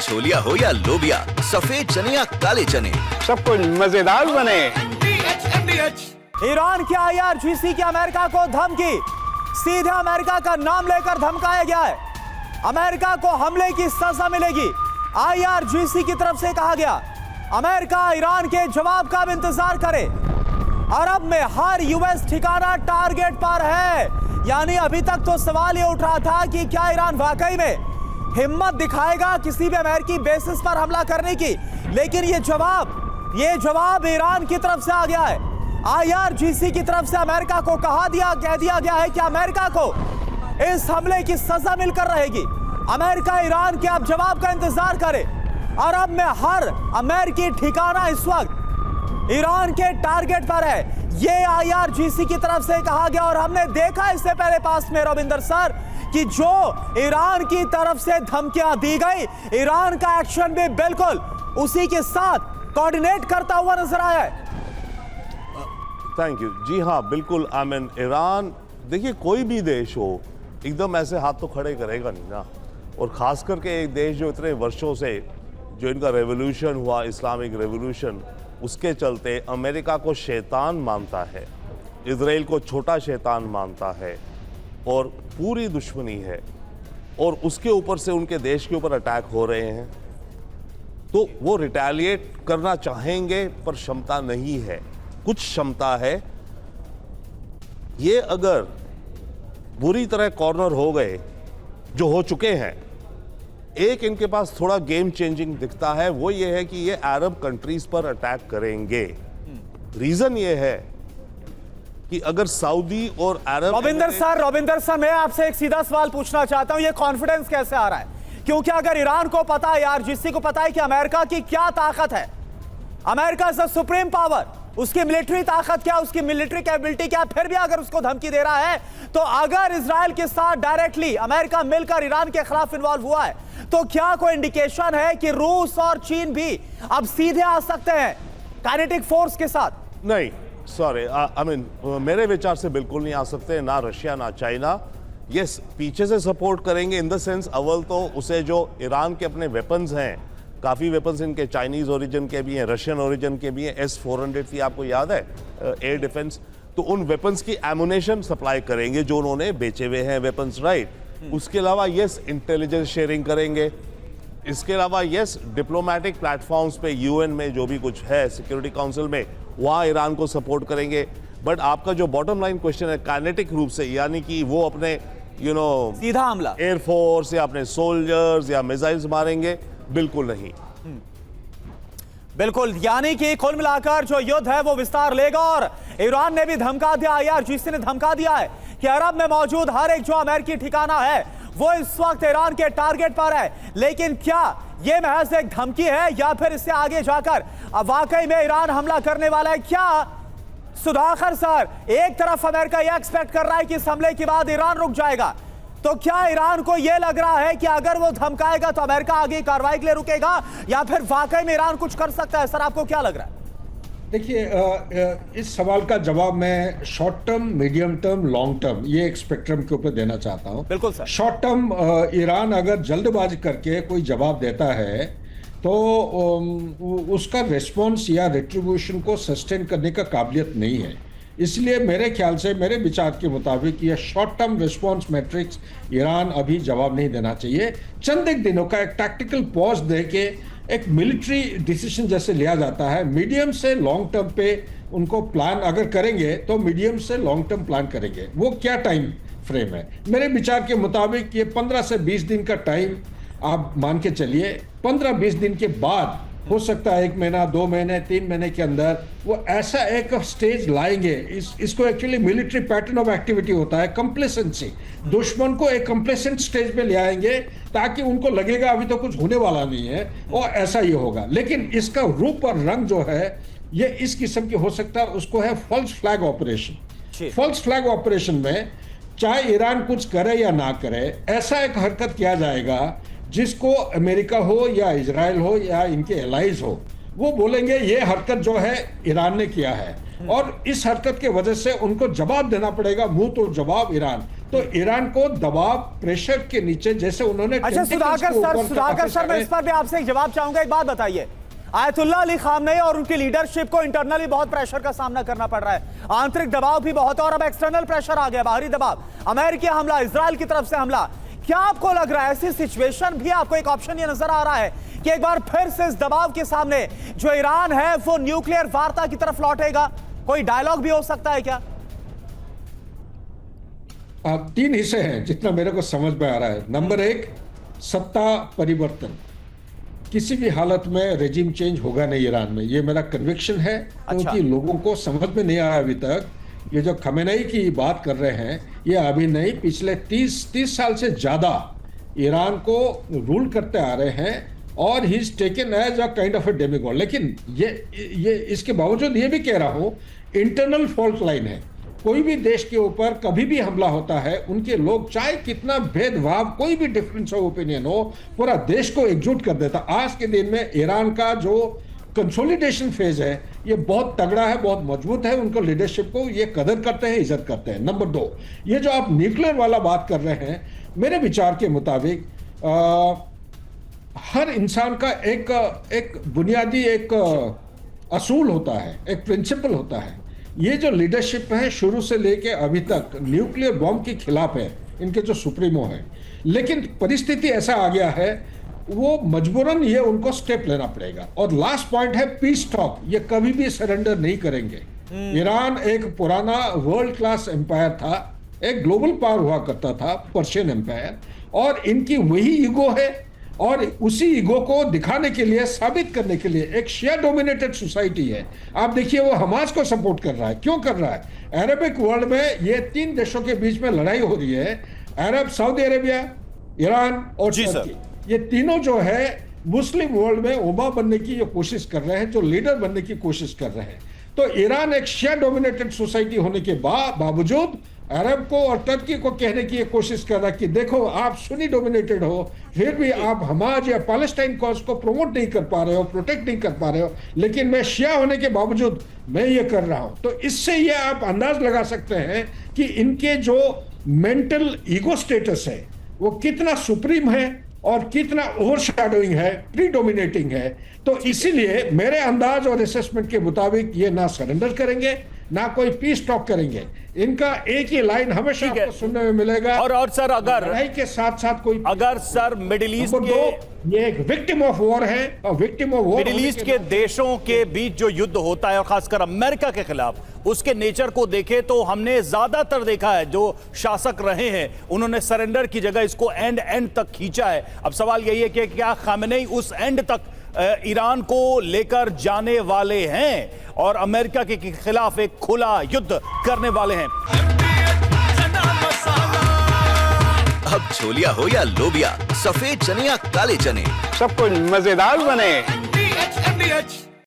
छोलिया हो या लोबिया, सफेद चने या काले चने, ईरान की IRGC की अमेरिका को धमकी, सीधे अमेरिका का नाम लेकर धमकाया गया है। अमेरिका को हमले की सजा मिलेगी, IRGC की तरफ से कहा गया। अमेरिका ईरान के जवाब का भी इंतजार करे। अरब में हर US ठिकाना टारगेट पर है। यानी अभी तक तो सवाल ये उठ रहा था कि क्या ईरान वाकई में हिम्मत दिखाएगा किसी भी अमेरिकी बेसिस पर हमला करने की, लेकिन ये जवाब ईरान की तरफ से आ गया है। IRGC की तरफ से अमेरिका को कह दिया गया है कि अमेरिका को इस हमले की सजा मिलकर रहेगी। अमेरिका ईरान के अब जवाब का इंतजार करे। अरब में हर अमेरिकी ठिकाना इस वक्त ईरान के टारगेट पर है, ये IRGC की तरफ से कहा गया। और हमने देखा इससे पहले पास में रविंदर सर कि जो ईरान की तरफ से धमकियां दी गई, ईरान का एक्शन भी बिल्कुल उसी के साथ कोऑर्डिनेट करता हुआ नजर आया है। Thank you. जी हाँ, बिल्कुल। आमीन। ईरान, देखिए कोई भी देश हो एकदम ऐसे हाथ तो खड़े करेगा नहीं ना, और खास करके एक देश जो इतने वर्षों से जो इनका रेवोल्यूशन हुआ, इस्लामिक रेवोल्यूशन, उसके चलते अमेरिका को शैतान मानता है, इजराइल को छोटा शैतान मानता है और पूरी दुश्मनी है, और उसके ऊपर से उनके देश के ऊपर अटैक हो रहे हैं, तो वो रिटेलिएट करना चाहेंगे पर क्षमता नहीं है। कुछ क्षमता है। ये अगर बुरी तरह कॉर्नर हो गए, जो हो चुके हैं, एक इनके पास थोड़ा गेम चेंजिंग दिखता है, वो ये है कि ये अरब कंट्रीज पर अटैक करेंगे। रीजन ये है कि अगर सऊदी और अरब रविंदर सर मैं आपसे एक सीधा सवाल पूछना चाहता हूं, ये कॉन्फिडेंस कैसे आ रहा है? क्योंकि अगर ईरान को पता है, IRGC को पता है कि अमेरिका की क्या ताकत है, America is the supreme power, उसकी मिलिट्री ताकत क्या, उसकी मिलिट्री कैपेबिलिटी क्या, फिर भी अगर उसको धमकी दे रहा है, तो अगर इजराइल के साथ डायरेक्टली अमेरिका मिलकर ईरान के खिलाफ इन्वॉल्व हुआ है, तो क्या कोई इंडिकेशन है कि रूस और चीन भी अब सीधे आ सकते हैं काइनेटिक फोर्स के साथ? नहीं, सॉरी, आई मीन मेरे विचार से बिल्कुल नहीं आ सकते, ना रशिया ना चाइना। यस, पीछे से सपोर्ट करेंगे इन द सेंस, अव्वल तो उसे जो ईरान के अपने वेपन्स हैं, काफ़ी वेपन्स इनके चाइनीज़ ओरिजिन के भी हैं, रशियन ओरिजिन के भी हैं। S-400 थी, आपको याद है, एयर डिफेंस, तो उन वेपन्स की एमुनेशन सप्लाई करेंगे जो उन्होंने बेचे हुए हैं वेपन्स, राइट। उसके अलावा यस, इंटेलिजेंस शेयरिंग करेंगे। इसके अलावा यस, डिप्लोमेटिक प्लेटफॉर्म्स पे UN में जो भी कुछ है, सिक्योरिटी काउंसिल में, वहाँ ईरान को सपोर्ट करेंगे। बट आपका जो बॉटम लाइन क्वेश्चन है, काइनेटिक रूप से, यानी कि वो अपने सीधा हमला एयरफोर्स या अपने सोल्जर्स या मिसाइल्स मारेंगे, बिल्कुल नहीं। बिल्कुल, यानी कि कुल मिलाकर जो युद्ध है वो विस्तार लेगा। और ईरान ने भी धमका दिया, IRGC ने धमका दिया है कि अरब में मौजूद हर एक जो अमेरिकी ठिकाना है वो इस वक्त ईरान के टारगेट पर है। लेकिन क्या ये महज एक धमकी है या फिर इससे आगे जाकर अब वाकई में ईरान हमला करने वाला है? क्या सुधाकर सर, एक तरफ अमेरिका यह एक्सपेक्ट कर रहा है कि इस हमले के बाद ईरान रुक जाएगा, तो क्या ईरान को यह लग रहा है कि अगर वो धमकाएगा तो अमेरिका आगे कार्रवाई के लिए रुकेगा, या फिर वाकई में ईरान कुछ कर सकता है? सर, आपको क्या लग रहा है? देखिए, इस सवाल का जवाब मैं short term, medium term, long term, ये एक स्पेक्ट्रम के ऊपर देना चाहता हूं। बिल्कुल सर। शॉर्ट टर्म, ईरान अगर जल्दबाजी करके कोई जवाब देता है तो उसका रिस्पॉन्स या रिट्रीब्यूशन को सस्टेन करने का काबिलियत नहीं है। इसलिए मेरे ख्याल से, मेरे विचार के मुताबिक, ये short term response matrix Iran अभी जवाब नहीं देना चाहिए। चंद एक दिनों का एक टैक्टिकल पॉज दे के एक मिलिट्री डिसीजन जैसे लिया जाता है, मीडियम से लॉन्ग टर्म पे उनको प्लान अगर करेंगे तो मीडियम से लॉन्ग टर्म प्लान करेंगे। वो क्या टाइम फ्रेम है? मेरे विचार के मुताबिक ये 15 से 20 दिन का टाइम आप मान के चलिए। 15-20 दिन के बाद हो सकता है 1 महीना, 2 महीने, 3 महीने के अंदर वो ऐसा एक स्टेज लाएंगे। इसको actually military pattern of activity होता है, कंप्लेसेंसी। दुश्मन को एक कंप्लेसेंट स्टेज पे ले आएंगे ताकि उनको लगेगा अभी तो कुछ होने वाला नहीं है, और ऐसा ही होगा। लेकिन इसका रूप और रंग जो है ये इस किस्म की हो सकता है, उसको है false flag operation. False flag operation में चाहे ईरान कुछ करे या ना करे, ऐसा एक हरकत किया जाएगा जिसको अमेरिका हो या इजराइल हो या इनके एलाइज हो, वो बोलेंगे ये हरकत जो है ईरान ने किया है, और इस हरकत के वजह से उनको जवाब देना पड़ेगा, मुंह तोड़ जवाब ईरान। तो ईरान को दबाव प्रेशर के नीचे, जैसे उन्होंने अच्छा सुधाकर सर मैं इस पर भी आपसे एक जवाब चाहूंगा। एक बात बताइए, आयतुल्लाह अली खामनेई और उनकी लीडरशिप को इंटरनली बहुत प्रेशर का सामना करना पड़ रहा है, आंतरिक दबाव भी बहुत है और अब एक्सटर्नल प्रेशर आ गया, बाहरी दबाव, अमेरिकी हमला, इजराइल की तरफ से हमला। क्या आपको लग रहा है ऐसी सिचुएशन भी आपको एक ऑप्शन ये नजर आ रहा है कि एक बार फिर से इस दबाव के सामने जो ईरान है वो न्यूक्लियर वार्ता की तरफ लौटेगा? कोई डायलॉग भी हो सकता है क्या? तीन हिस्से हैं जितना मेरे को समझ में आ रहा है। नंबर एक, सत्ता परिवर्तन, किसी भी हालत में रेजिम चेंज होगा नहीं ईरान में, ये मेरा कन्विक्शन है। क्योंकि लोगों को समझ में नहीं आया अभी तक, ये जो खमेनेई की बात कर रहे हैं ये अभी नहीं, पिछले 30 साल से ज्यादा ईरान को रूल करते आ रहे हैं और he is taken as a kind of a demigod. लेकिन ये इसके बावजूद ये भी कह रहा हूं, इंटरनल फॉल्ट लाइन है। कोई भी देश के ऊपर कभी भी हमला होता है, उनके लोग चाहे कितना भेदभाव, कोई भी डिफरेंस ऑफ ओपिनियन हो, पूरा देश को एकजुट कर देता। आज के दिन में ईरान का जो कंसोलिडेशन फेज है ये बहुत तगड़ा है, बहुत मजबूत है, उनको लीडरशिप को ये कदर करते हैं, इज्जत करते हैं। नंबर दो, ये जो आप न्यूक्लियर वाला बात कर रहे हैं, मेरे विचार के मुताबिक हर इंसान का एक बुनियादी एक असूल होता है, एक प्रिंसिपल होता है। ये जो लीडरशिप है शुरू से लेके अभी तक न्यूक्लियर बॉम्ब के खिलाफ है, इनके जो सुप्रीमो है, लेकिन परिस्थिति ऐसा आ गया है वो मजबूरन ये उनको स्टेप लेना पड़ेगा। और लास्ट पॉइंट है पीस टॉक, ये कभी भी सरेंडर नहीं करेंगे। ईरान एक पुराना वर्ल्ड क्लास एम्पायर था, एक ग्लोबल पावर हुआ करता था, पर्शियन एम्पायर, और इनकी वही ईगो है और उसी ईगो को दिखाने के लिए, साबित करने के लिए, एक शिया डोमिनेटेड सोसाइटी है। आप देखिए वो हमास को सपोर्ट कर रहा है, क्यों कर रहा है? अरबिक वर्ल्ड में ये तीन देशों के बीच में लड़ाई हो रही है, अरब, सऊदी अरेबिया, ईरान और टर्की। ये तीनों जो है मुस्लिम वर्ल्ड में उमा बनने की जो कोशिश कर रहे हैं, जो लीडर बनने की कोशिश कर रहे हैं। तो ईरान एक शिया डोमिनेटेड सोसाइटी होने के बावजूद अरब को और टर्की को कहने की ये कोशिश कर रहा है कि देखो आप सुन्नी डोमिनेटेड हो, फिर भी आप हमाज या पैलेस्टाइन कॉज को प्रमोट नहीं कर पा रहे हो, प्रोटेक्ट नहीं कर पा रहे हो, लेकिन मैं शिया होने के बावजूद मैं ये कर रहा हूं। तो इससे ये आप अंदाज लगा सकते हैं कि इनके जो मेंटल ईगो स्टेटस है वो कितना सुप्रीम है और कितना ओवरशैडोइंग है, प्रीडोमिनेटिंग है। तो इसीलिए मेरे अंदाज और असेसमेंट के मुताबिक ये ना सरेंडर करेंगे, ना कोई पीस टॉक करेंगे। इनका एक ही लाइन हमेशा आपको सुनने में मिलेगा। और सर अगर लड़ाई के साथ साथ कोई, अगर सर मिडिल ईस्ट के, ये एक विक्टिम ऑफ वॉर है और victim of war middle east के देशों के बीच जो युद्ध होता है और खासकर अमेरिका के खिलाफ, उसके नेचर को देखें तो हमने ज्यादातर देखा है जो शासक रहे हैं उन्होंने सरेंडर की जगह इसको एंड तक खींचा है। अब सवाल यही है कि क्या खामेनेई उस एंड तक ईरान को लेकर जाने वाले हैं और अमेरिका के खिलाफ एक खुला युद्ध करने वाले हैं। अब छोलिया हो या लोबिया, सफेद चने या काले चने, सब कुछ मजेदार बने।